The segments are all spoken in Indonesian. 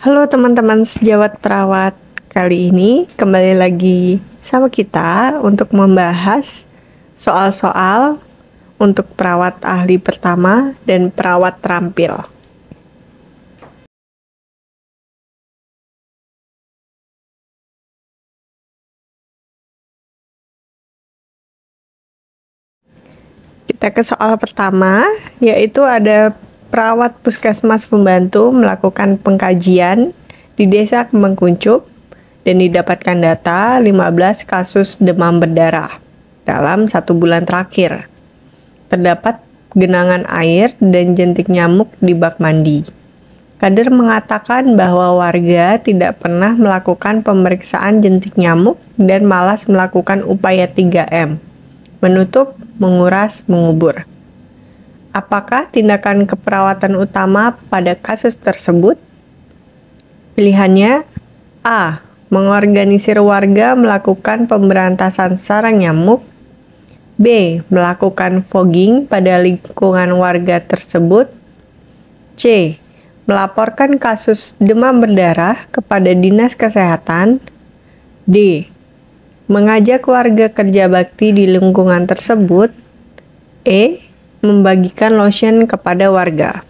Halo teman-teman sejawat perawat, kali ini kembali lagi sama kita untuk membahas soal-soal untuk perawat ahli pertama dan perawat terampil. Kita ke soal pertama, yaitu ada perawat puskesmas pembantu melakukan pengkajian di Desa Kembang Kuncup dan didapatkan data 15 kasus demam berdarah dalam 1 bulan terakhir. Terdapat genangan air dan jentik nyamuk di bak mandi. Kader mengatakan bahwa warga tidak pernah melakukan pemeriksaan jentik nyamuk dan malas melakukan upaya 3M. Menutup, menguras, mengubur. Apakah tindakan keperawatan utama pada kasus tersebut? Pilihannya A. Mengorganisir warga melakukan pemberantasan sarang nyamuk. B. Melakukan fogging pada lingkungan warga tersebut. C. Melaporkan kasus demam berdarah kepada Dinas Kesehatan. D. Mengajak warga kerja bakti di lingkungan tersebut. E. Membagikan lotion kepada warga.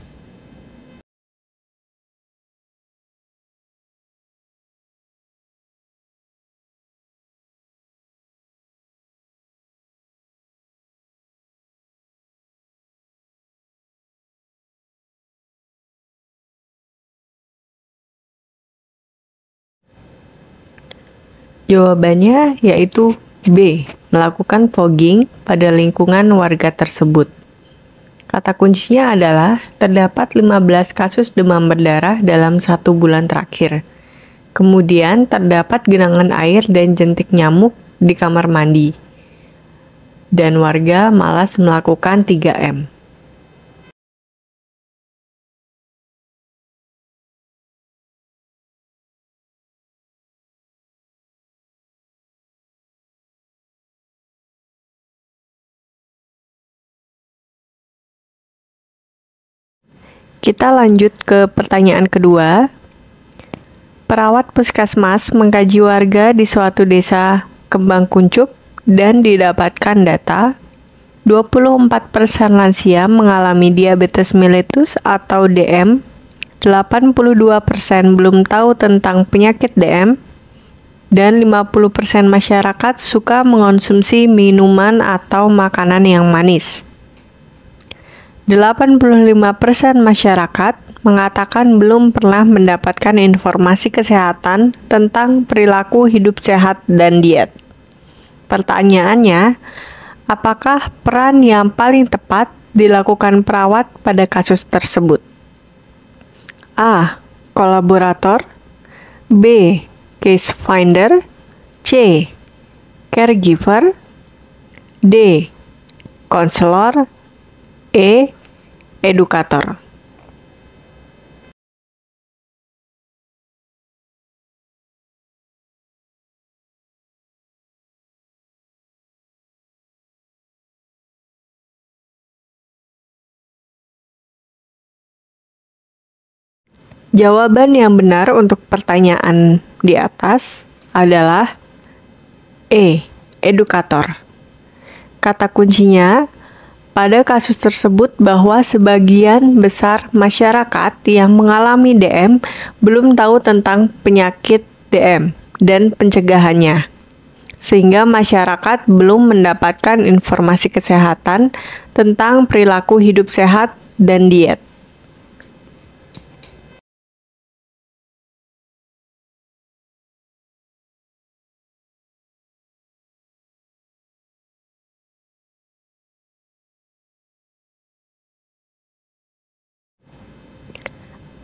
Jawabannya yaitu B. Melakukan fogging pada lingkungan warga tersebut. Kata kuncinya adalah terdapat 15 kasus demam berdarah dalam 1 bulan terakhir. Kemudian terdapat genangan air dan jentik nyamuk di kamar mandi. Dan warga malas melakukan 3M. Kita lanjut ke pertanyaan kedua. Perawat puskesmas mengkaji warga di suatu desa Kembang Kuncup dan didapatkan data 24% lansia mengalami diabetes mellitus atau DM, 82% belum tahu tentang penyakit DM, dan 50% masyarakat suka mengonsumsi minuman atau makanan yang manis. 85% masyarakat mengatakan belum pernah mendapatkan informasi kesehatan tentang perilaku hidup sehat dan diet. Pertanyaannya, apakah peran yang paling tepat dilakukan perawat pada kasus tersebut? A. Kolaborator. B. Case finder. C. Caregiver. D. Konselor. E. Edukator. Jawaban yang benar untuk pertanyaan di atas adalah E. Edukator. Kata kuncinya pada kasus tersebut bahwa sebagian besar masyarakat yang mengalami DM belum tahu tentang penyakit DM dan pencegahannya, sehingga masyarakat belum mendapatkan informasi kesehatan tentang perilaku hidup sehat dan diet.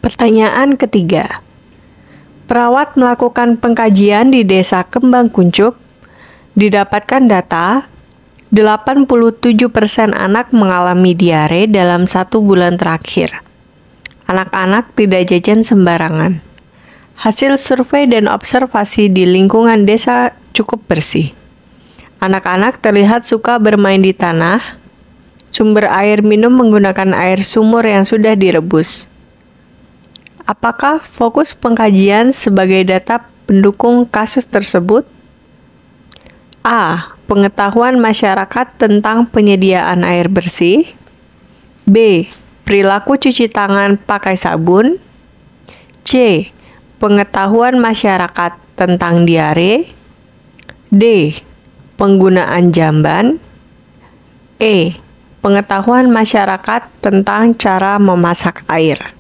Pertanyaan ketiga. Perawat melakukan pengkajian di Desa Kembang Kuncup, didapatkan data 87% anak mengalami diare dalam 1 bulan terakhir. Anak-anak tidak jajan sembarangan. Hasil survei dan observasi di lingkungan desa cukup bersih. Anak-anak terlihat suka bermain di tanah. Sumber air minum menggunakan air sumur yang sudah direbus. Apakah fokus pengkajian sebagai data pendukung kasus tersebut? A. Pengetahuan masyarakat tentang penyediaan air bersih. B. Perilaku cuci tangan pakai sabun. C. Pengetahuan masyarakat tentang diare. D. Penggunaan jamban. E. Pengetahuan masyarakat tentang cara memasak air.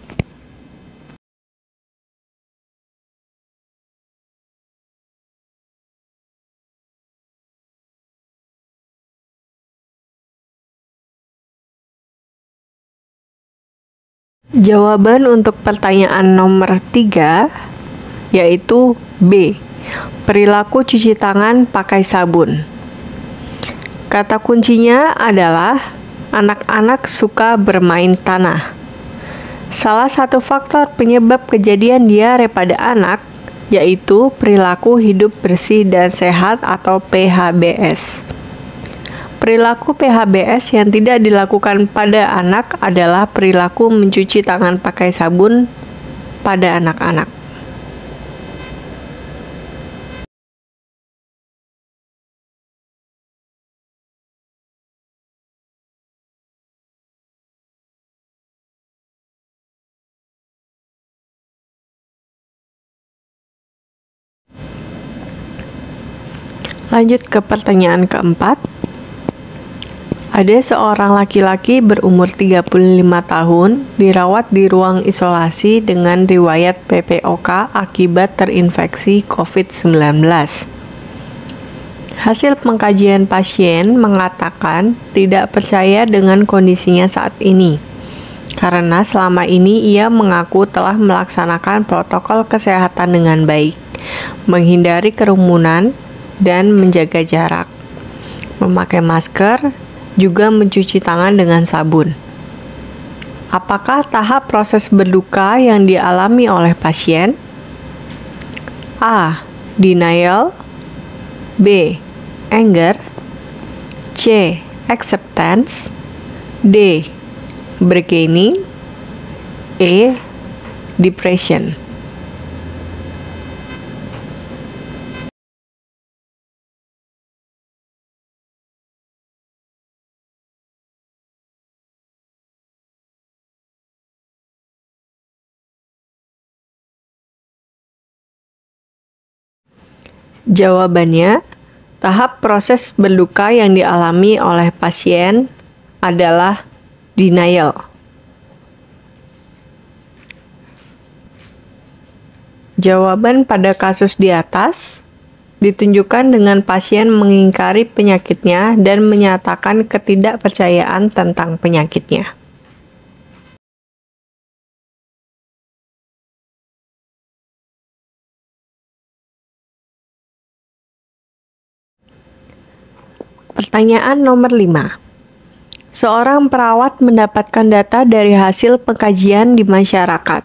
Jawaban untuk pertanyaan nomor 3 yaitu B. Perilaku cuci tangan pakai sabun. Kata kuncinya adalah anak-anak suka bermain tanah. Salah satu faktor penyebab kejadian diare pada anak yaitu perilaku hidup bersih dan sehat atau PHBS. Perilaku PHBS yang tidak dilakukan pada anak adalah perilaku mencuci tangan pakai sabun pada anak-anak. Lanjut ke pertanyaan keempat. Ada seorang laki-laki berumur 35 tahun dirawat di ruang isolasi dengan riwayat PPOK akibat terinfeksi COVID-19. Hasil pengkajian pasien mengatakan tidak percaya dengan kondisinya saat ini, karena selama ini ia mengaku telah melaksanakan protokol kesehatan dengan baik, menghindari kerumunan, dan menjaga jarak, memakai masker, juga mencuci tangan dengan sabun. Apakah tahap proses berduka yang dialami oleh pasien? A. Denial. B. Anger. C. Acceptance. D. Bargaining. E. Depression. Jawabannya, tahap proses berduka yang dialami oleh pasien adalah denial. Jawaban pada kasus di atas ditunjukkan dengan pasien mengingkari penyakitnya dan menyatakan ketidakpercayaan tentang penyakitnya. Pertanyaan nomor 5. Seorang perawat mendapatkan data dari hasil pengkajian di masyarakat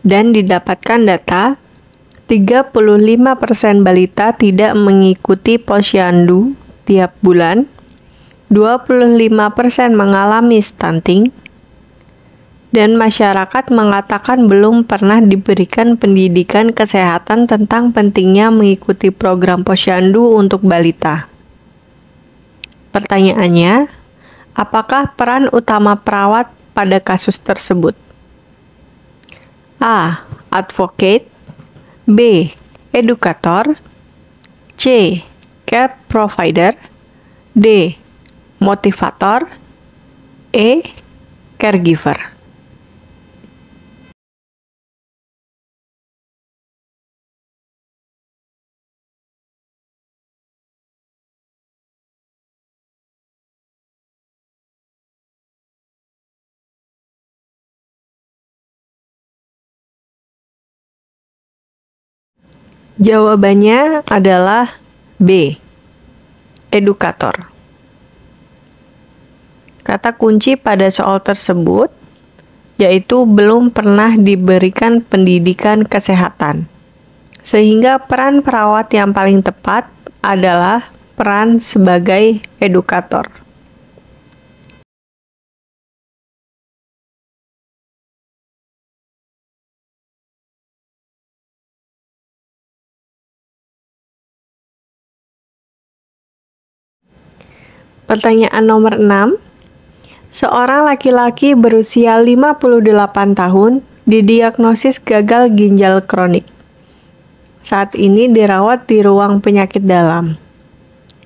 dan didapatkan data 35% balita tidak mengikuti posyandu tiap bulan, 25% mengalami stunting, dan masyarakat mengatakan belum pernah diberikan pendidikan kesehatan tentang pentingnya mengikuti program posyandu untuk balita. Pertanyaannya, apakah peran utama perawat pada kasus tersebut? A. Advocate. B. Edukator. C. Care provider. D. Motivator. E. Caregiver. Jawabannya adalah B. Edukator. Kata kunci pada soal tersebut yaitu belum pernah diberikan pendidikan kesehatan. Sehingga peran perawat yang paling tepat adalah peran sebagai edukator. Pertanyaan nomor 6. Seorang laki-laki berusia 58 tahun didiagnosis gagal ginjal kronik. Saat ini dirawat di ruang penyakit dalam.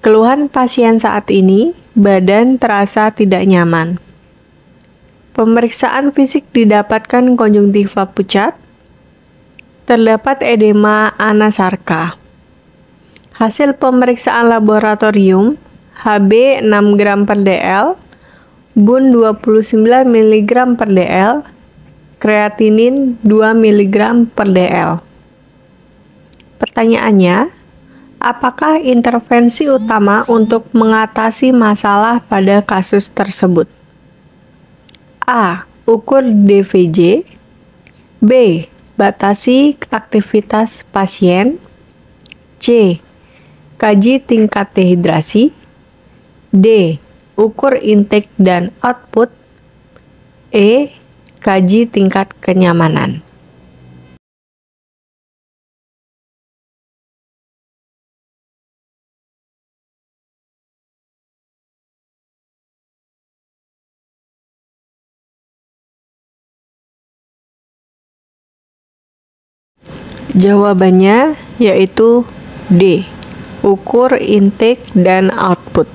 Keluhan pasien saat ini, badan terasa tidak nyaman. Pemeriksaan fisik didapatkan konjungtiva pucat. Terdapat edema anasarka. Hasil pemeriksaan laboratorium, Hb 6 gram per dl, Bun 29 mg per dl, kreatinin 2 mg per dl. Pertanyaannya, apakah intervensi utama untuk mengatasi masalah pada kasus tersebut? A. Ukur DVJ. B. Batasi aktivitas pasien. C. Kaji tingkat dehidrasi. D. Ukur intake dan output. E. Kaji tingkat kenyamanan. Jawabannya yaitu D. Ukur intake dan output.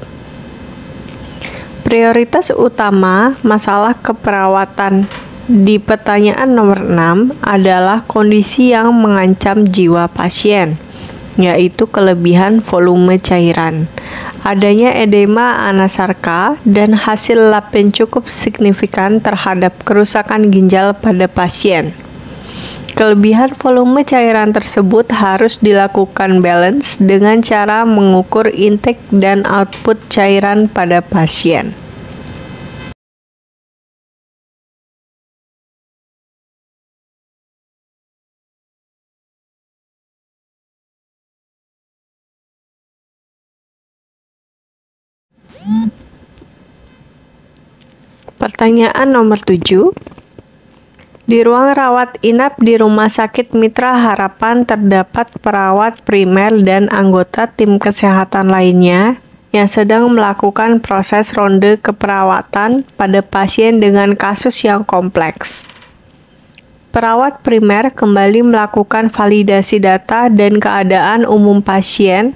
Prioritas utama masalah keperawatan di pertanyaan nomor 6 adalah kondisi yang mengancam jiwa pasien, yaitu kelebihan volume cairan, adanya edema anasarka, dan hasil lab yang cukup signifikan terhadap kerusakan ginjal pada pasien. Kelebihan volume cairan tersebut harus dilakukan balance dengan cara mengukur intake dan output cairan pada pasien. Pertanyaan nomor 7. Di ruang rawat inap di Rumah Sakit Mitra Harapan terdapat perawat primer dan anggota tim kesehatan lainnya yang sedang melakukan proses ronde keperawatan pada pasien dengan kasus yang kompleks. Perawat primer kembali melakukan validasi data dan keadaan umum pasien,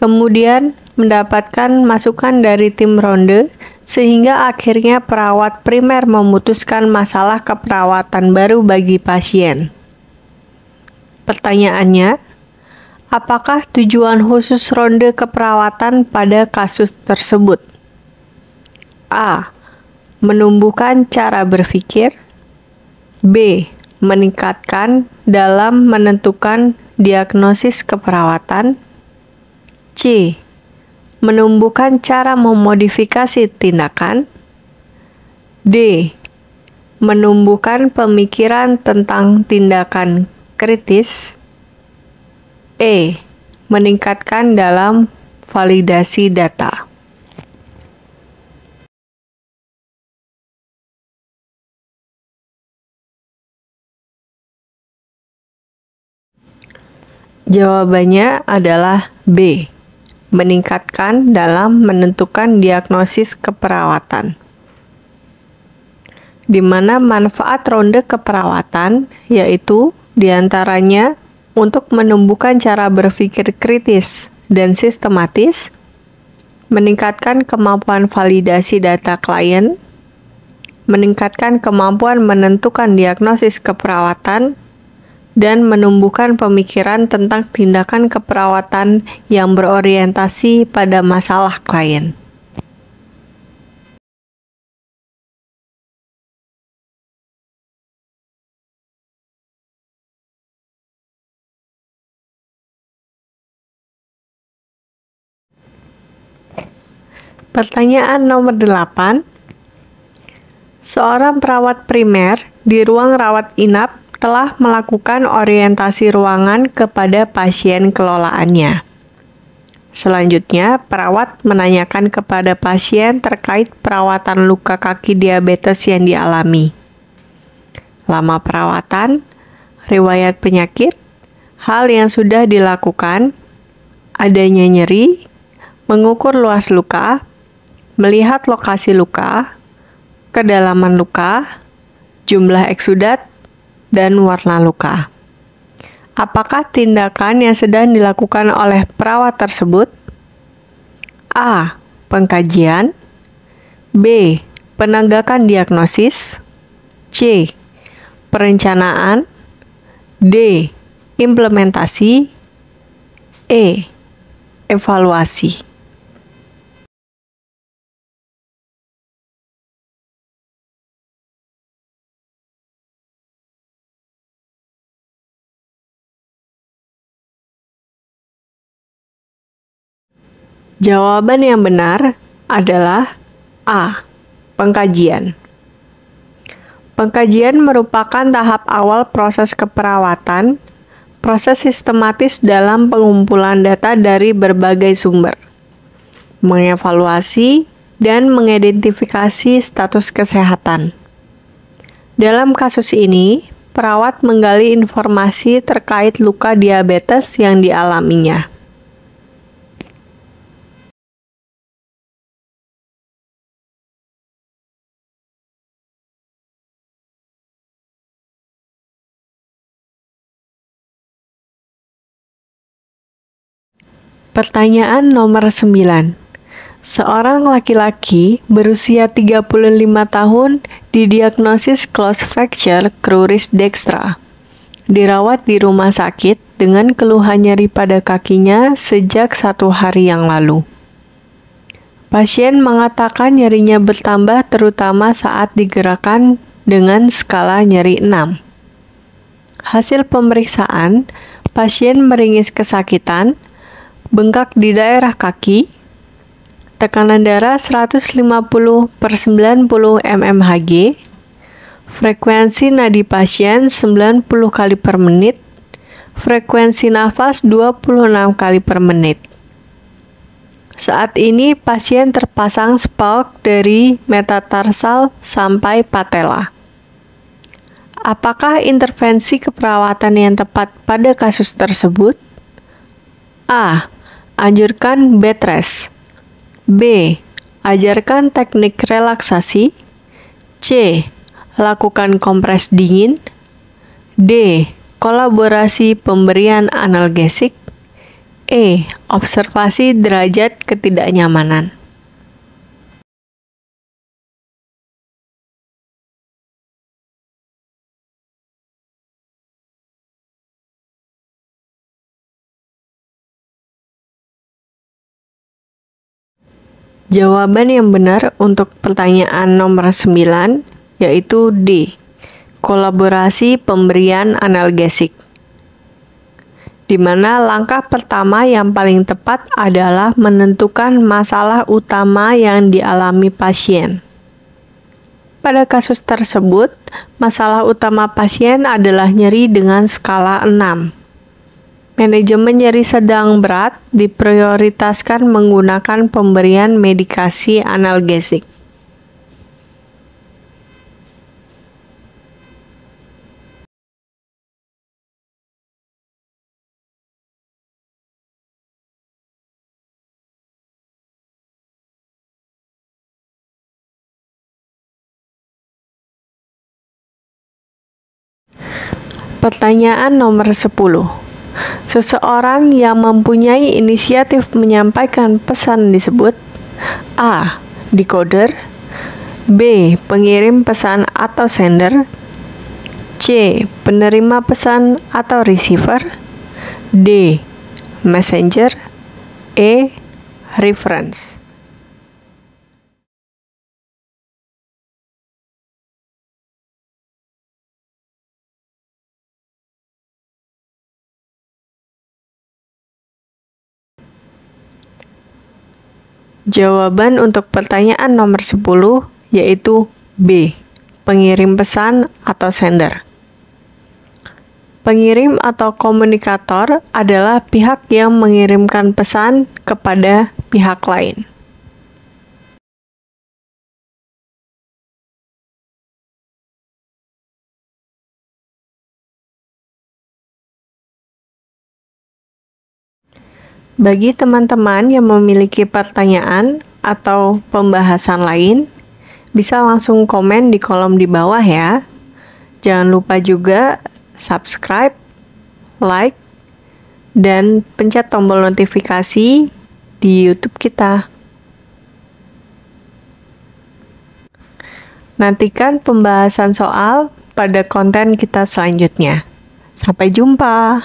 kemudian mendapatkan masukan dari tim ronde, sehingga akhirnya perawat primer memutuskan masalah keperawatan baru bagi pasien. Pertanyaannya, apakah tujuan khusus ronde keperawatan pada kasus tersebut? A. Menumbuhkan cara berpikir. B. Meningkatkan dalam menentukan diagnosis keperawatan. C. Menumbuhkan cara memodifikasi tindakan. D. Menumbuhkan pemikiran tentang tindakan kritis. E. Meningkatkan dalam validasi data. Jawabannya adalah B. Meningkatkan dalam menentukan diagnosis keperawatan. Di mana manfaat ronde keperawatan yaitu diantaranya untuk menumbuhkan cara berpikir kritis dan sistematis, meningkatkan kemampuan validasi data klien, meningkatkan kemampuan menentukan diagnosis keperawatan, dan menumbuhkan pemikiran tentang tindakan keperawatan yang berorientasi pada masalah klien. Pertanyaan nomor 8. Seorang perawat primer di ruang rawat inap telah melakukan orientasi ruangan kepada pasien kelolaannya. Selanjutnya, perawat menanyakan kepada pasien terkait perawatan luka kaki diabetes yang dialami. Lama perawatan, riwayat penyakit, hal yang sudah dilakukan, adanya nyeri, mengukur luas luka, melihat lokasi luka, kedalaman luka, jumlah eksudat, dan warna luka. Apakah tindakan yang sedang dilakukan oleh perawat tersebut? A. Pengkajian. B. Penegakan diagnosis. C. Perencanaan. D. Implementasi. E. Evaluasi. Jawaban yang benar adalah A. Pengkajian. Pengkajian merupakan tahap awal proses keperawatan, proses sistematis dalam pengumpulan data dari berbagai sumber, mengevaluasi, dan mengidentifikasi status kesehatan. Dalam kasus ini, perawat menggali informasi terkait luka diabetes yang dialaminya. Pertanyaan nomor 9. Seorang laki-laki berusia 35 tahun didiagnosis close fracture cruris dextra. Dirawat di rumah sakit dengan keluhan nyeri pada kakinya sejak 1 hari yang lalu. Pasien mengatakan nyerinya bertambah terutama saat digerakkan dengan skala nyeri 6. Hasil pemeriksaan, pasien meringis kesakitan, bengkak di daerah kaki, tekanan darah 150/90 mmHg, frekuensi nadi pasien 90 kali per menit, frekuensi nafas 26 kali per menit. Saat ini pasien terpasang spalk dari metatarsal sampai patella. Apakah intervensi keperawatan yang tepat pada kasus tersebut? A. Anjurkan bed rest. B. Ajarkan teknik relaksasi. C. Lakukan kompres dingin. D. Kolaborasi pemberian analgesik. E. Observasi derajat ketidaknyamanan. Jawaban yang benar untuk pertanyaan nomor 9 yaitu D. Kolaborasi pemberian analgesik. Di mana langkah pertama yang paling tepat adalah menentukan masalah utama yang dialami pasien. Pada kasus tersebut, masalah utama pasien adalah nyeri dengan skala 6. Manajemen nyeri sedang berat diprioritaskan menggunakan pemberian medikasi analgesik. Pertanyaan nomor 10. Seseorang yang mempunyai inisiatif menyampaikan pesan disebut A. Decoder, B. Pengirim pesan atau sender, C. Penerima pesan atau receiver, D. Messenger, E. Reference. Jawaban untuk pertanyaan nomor 10 yaitu B. Pengirim pesan atau sender. Pengirim atau komunikator adalah pihak yang mengirimkan pesan kepada pihak lain. Bagi teman-teman yang memiliki pertanyaan atau pembahasan lain, bisa langsung komen di kolom di bawah ya. Jangan lupa juga subscribe, like, dan pencet tombol notifikasi di YouTube kita. Nantikan pembahasan soal pada konten kita selanjutnya. Sampai jumpa.